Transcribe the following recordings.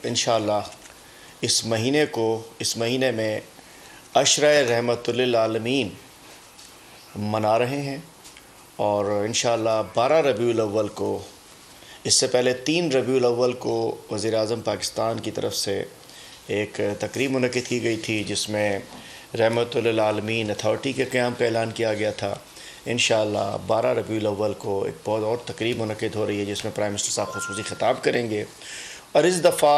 इंशाअल्लाह इस महीने में अशरा रहमतुल्लिल आलमीन मना रहे हैं और इंशाअल्लाह 12 रबीउल अव्वल को, इससे पहले 3 रबीउल अव्वल को वज़ीर आज़म पाकिस्तान की तरफ से एक तकरीब मुनक़िद की गई थी जिसमें रहमतुल्लिल आलमीन अथॉरिटी के क़याम का ऐलान किया गया था। इंशाअल्लाह 12 रबीउल अव्वल को एक बहुत और तकरीब मुनक़िद हो रही है जिसमें प्राइम मिनिस्टर साहब ख़ुसूसी ख़िताब करेंगे और इस दफ़ा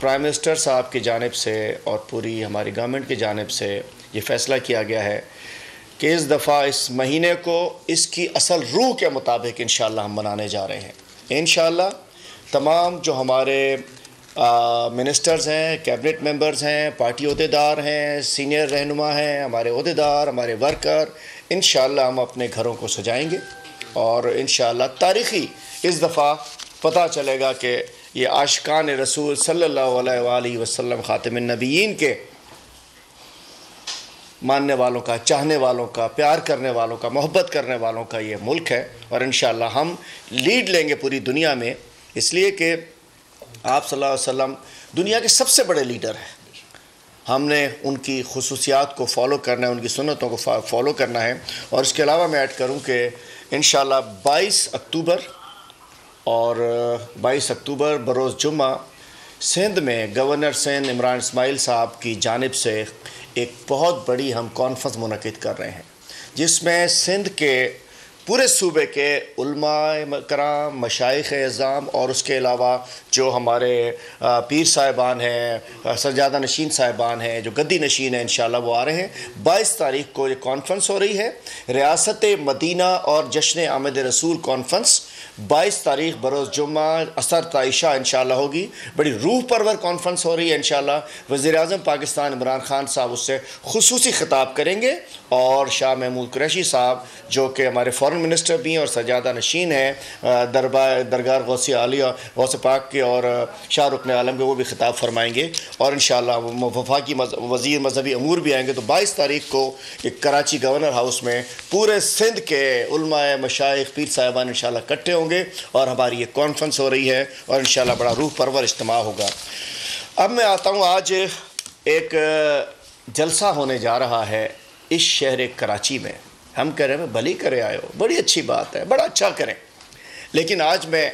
प्राइम मिनिस्टर साहब की जानिब से और पूरी हमारी गवर्नमेंट की जानिब से ये फ़ैसला किया गया है कि इस दफ़ा इस महीने को इसकी असल रूह के मुताबिक इंशाअल्लाह हम मनाने जा रहे हैं। इंशाअल्लाह तमाम जो हमारे मिनिस्टर्स हैं, कैबिनेट मेंबर्स हैं, पार्टी अहदेदार हैं, सीनियर रहनुमा हैं, हमारे अहदेदार, हमारे वर्कर, इंशाअल्लाह हम अपने घरों को सजाएंगे और इंशाअल्लाह तारीख़ी इस दफ़ा पता चलेगा कि ये आशिकान रसूल सल्लल्लाहु अलैहि वसल्लम ख़ातिमुन नबिय्यीन के मानने वालों का, चाहने वालों का, प्यार करने वालों का, मोहब्बत करने वालों का ये मुल्क है और इंशाअल्लाह हम लीड लेंगे पूरी दुनिया में, इसलिए कि आप सल्लल्लाहु अलैहि वसल्लम दुनिया के सबसे बड़े लीडर हैं। हमने उनकी खुसूसियात को फॉलो करना है, उनकी सुन्नतों को फॉलो करना है। और इसके अलावा मैं ऐड करूं कि इंशाअल्लाह 22 अक्टूबर बरोज़ जुम्मा सिंध में गवर्नर सिंध इमरान इस्माइल साहब की जानिब से एक बहुत बड़ी हम कॉन्फ्रेंस मुनक़िद कर रहे हैं जिसमें सिंध के पूरे सूबे के उलमा कराम, मशाइख़ एज़ाम और उसके अलावा जो हमारे पीर साहिबान हैं, सज्जादा नशीन साहिबान हैं, जो गद्दी नशीन हैं, इंशाअल्लाह वो आ रहे हैं। 22 तारीख़ को ये कॉन्फ्रेंस हो रही है, रियासत मदीना और जश्न आमद रसूल कॉन्फ्रेंस 22 तारीख़ बरोज़ जुम्मा असर ताइशा इंशाअल्लाह होगी। बड़ी रूह परवर कॉन्फ्रेंस हो रही है। इंशाअल्लाह वज़ीर आज़म पाकिस्तान इमरान ख़ान साहब उससे खुसूसी ख़िताब करेंगे और शाह महमूद कुरैशी साहब जो कि हमारे फ़ॉरेन मिनिस्टर भी हैं और सज्जादा नशीन हैं, दरगाह गौसे आलिया गौसे पाक के और शाह रुकन आलम के, वो भी ख़िताब फरमाएँगे और इंशाअल्लाह वफाकी वज़ीर मजहबी अमूर भी आएँगे। तो 22 तारीख़ को एक कराची गवर्नर हाउस में पूरे सिंध के उलमा, मशाइख़, पीर साहिबान इंशाअल्लाह इकट्ठे होंगे और हमारी ये कॉन्फ्रेंस हो रही है और इंशाअल्लाह बड़ा रूह परवर इज्तिमा होगा। अब मैं आता हूँ, आज एक जलसा होने जा रहा है इस शहर कराची में। हम कह रहे हैं भली करे आए हो, बड़ी अच्छी बात है, बड़ा अच्छा करें, लेकिन आज मैं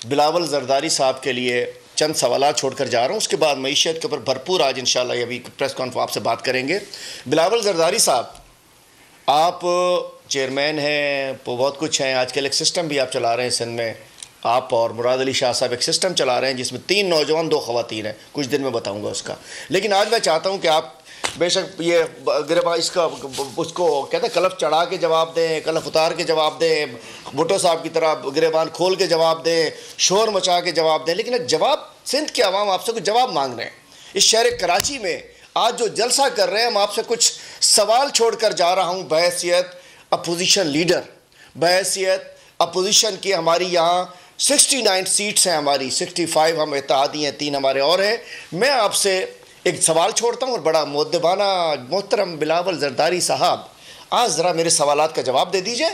बिलावल ज़रदारी साहब के लिए चंद सवालात छोड़कर जा रहा हूँ। उसके बाद मईशत के ऊपर भरपूर आज इंशाअल्लाह अभी प्रेस कॉन्फ्रेंस आपसे बात करेंगे। बिलावल ज़रदारी साहब, आप चेयरमैन हैं, बहुत कुछ हैं, आजकल एक सिस्टम भी आप चला रहे हैं सिंध में, आप और मुराद अली शाह साहब एक सिस्टम चला रहे हैं जिसमें 3 नौजवान 2 ख़वातीन हैं। कुछ दिन में बताऊंगा उसका, लेकिन आज मैं चाहता हूं कि आप बेशक ये गिरबा इसका उसको कहते हैं कलफ चढ़ा के जवाब दें, कलफ उतार के जवाब दें, भुट्टो साहब की तरह गिरबान खोल के जवाब दें, शोर मचा के जवाब दें, लेकिन जवाब सिंध के अवाम आपसे कुछ जवाब मांग रहे हैं। इस शहर कराची में आज जो जलसा कर रहे हैं, हम आपसे कुछ सवाल छोड़ कर जा रहा हूँ बहैसियत अपोजिशन लीडर, बहैसियत अपोजिशन की। हमारी यहाँ 69 सीट्स हैं, हमारी 65 हम इत्तेहादी हैं, 3 हमारे और हैं। मैं आपसे एक सवाल छोड़ता हूँ और बड़ा मुअद्दबाना मोहतरम बिलावल ज़रदारी साहब, आज ज़रा मेरे सवालात का जवाब दे दीजिए।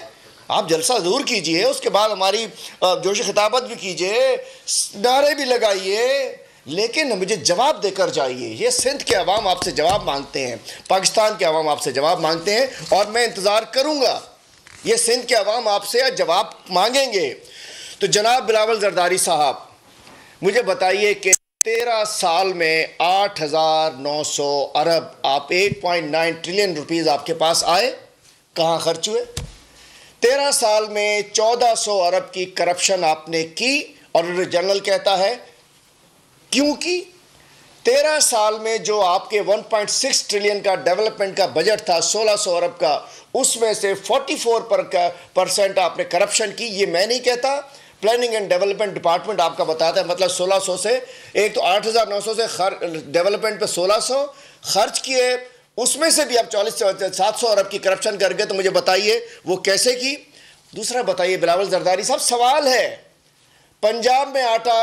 आप जलसा ज़रूर कीजिए, उसके बाद हमारी जोश खिताबत भी कीजिए, नारे भी लगाइए, लेकिन मुझे जवाब देकर जाइए। ये सिंध के अवाम आपसे जवाब मांगते हैं, पाकिस्तान के अवाम आपसे जवाब मांगते हैं और मैं इंतज़ार करूँगा। ये सिंध के अवाम आपसे जवाब मांगेंगे। तो जनाब बिलावल ज़रदारी साहब, मुझे बताइए कि 13 साल में 8,900 अरब, आप 8.9 ट्रिलियन रुपीज़ आपके पास आए, कहाँ खर्च हुए? 13 साल में 1400 अरब की करप्शन आपने की और जनरल कहता है क्यों की? 13 साल में जो आपके 1.6 ट्रिलियन का डेवलपमेंट का बजट था, 1600 अरब का, उसमें से 44% आपने करप्शन की। ये मैं नहीं कहता, प्लानिंग एंड डेवलपमेंट डिपार्टमेंट आपका बताता है। मतलब 1600 से, एक तो 8,900 से डेवलपमेंट पे 1600 खर्च किए, उसमें से भी आप 700 अरब की करप्शन कर गए। तो मुझे बताइए वो कैसे की? दूसरा बताइए बिलावल ज़रदारी साहब, सवाल है, पंजाब में आटा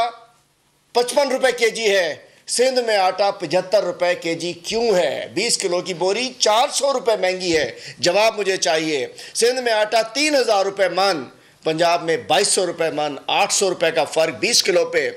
55 रुपए केजी है, सिंध में आटा 75 रुपए केजी क्यों है? 20 किलो की बोरी 400 रुपए महंगी है। जवाब मुझे चाहिए। सिंध में आटा 3,000 रुपए मन, पंजाब में 2200 रुपए मन, 800 रुपए का फ़र्क 20 किलो पे।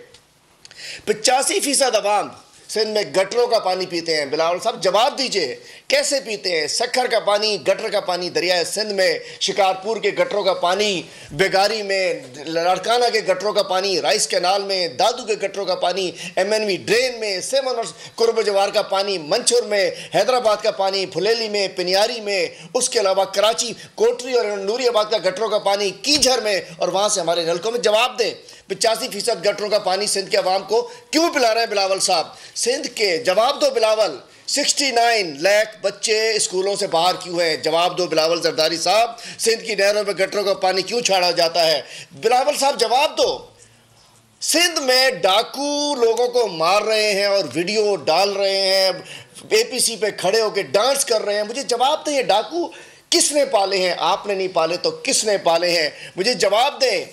85% अवाम सिंध में गटरों का पानी पीते हैं। बिलावल साहब जवाब दीजिए, कैसे पीते हैं? सखर का पानी, गटर का पानी, दरिया सिंध में शिकारपुर के गटरों का पानी, बेगारी में, लड़काना के गटरों का पानी, राइस कैनाल में, दादू के गटरों का पानी, MNV ड्रेन में, सेमन और कुर्ब जवार का पानी, मंचूर में, हैदराबाद का पानी, फुलेली में, पिनियारी में, उसके अलावा कराची, कोटरी और नूरियाबाद का गटरों का पानी, कीझर में, और वहाँ से हमारे नलकों में। जवाब दें, 85% गटरों का पानी सिंध के अवाम को क्यों पिला रहे हैं बिलावल साहब? सिंध के जवाब दो बिलावल, 69 लाख बच्चे स्कूलों से बाहर क्यों हैं? जवाब दो बिलावल जरदारी साहब, सिंध की नहरों में गटरों का पानी क्यों छाड़ा जाता है? बिलावल साहब जवाब दो। सिंध में डाकू लोगों को मार रहे हैं और वीडियो डाल रहे हैं, APC पे खड़े होकर डांस कर रहे हैं। मुझे जवाब दें, ये डाकू किसने पाले हैं? आपने नहीं पाले तो किसने पाले हैं? मुझे जवाब दें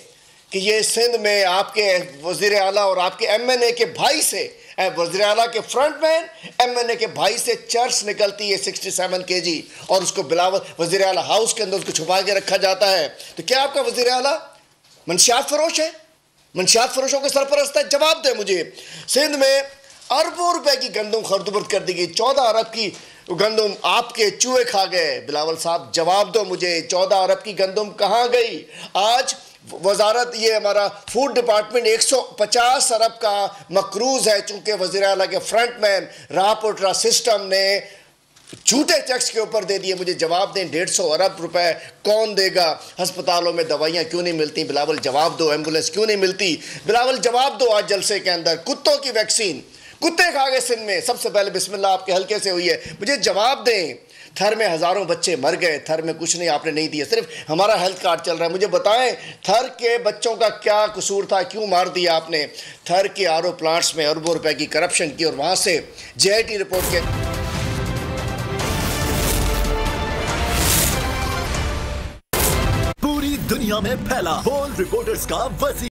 कि ये सिंध में आपके वज़ीर आला और आपके MNA के भाई से, वज़ीर आला के फ्रंटमैन, MNA के भाई से चर्च निकलती है 67 kg, और उसको बिलावल वज़ीर आला हाउस के अंदर उसको छुपा के रखा जाता है। तो क्या आपका वज़ीर आला मंशियात फरोश है? मंशियात फरोशों के सरपरस्त है? जवाब दें मुझे। सिंध में अरबों रुपए की गंदम खर्दुबर्द कर दी गई, 14 अरब की गंदम आपके चूहे खा गए। बिलावल साहब जवाब दो मुझे, 14 अरब की गंदम कहाँ गई? आज वजारत, ये हमारा फूड डिपार्टमेंट 150 अरब का मकरूज है, चूंकि वज़ीर आला के फ्रंटमैन रापोर्टरा सिस्टम ने झूठे टैक्स के ऊपर दे दिए। मुझे जवाब दें, 150 अरब रुपए कौन देगा? अस्पतालों में दवाइयाँ क्यों नहीं मिलती? बिलावल जवाब दो। एम्बुलेंस क्यों नहीं मिलती? बिलावल जवाब दो। आज जलसे के अंदर कुत्तों की वैक्सीन कुत्ते खा गए सिंध में, सबसे पहले बिस्मिल्लाह आपके हल्के से हुई है। मुझे जवाब दें, थर में हज़ारों बच्चे मर गए, थर में कुछ नहीं आपने नहीं दिया, सिर्फ हमारा हेल्थ कार्ड चल रहा है। मुझे बताएं, थर के बच्चों का क्या कसूर था? क्यों मार दिया आपने? थर के RO प्लांट्स में अरबों रुपए की करप्शन की, और वहाँ से JIT रिपोर्ट के पूरी दुनिया में फैला बोल्ड रिपोर्टर्स का वसीला।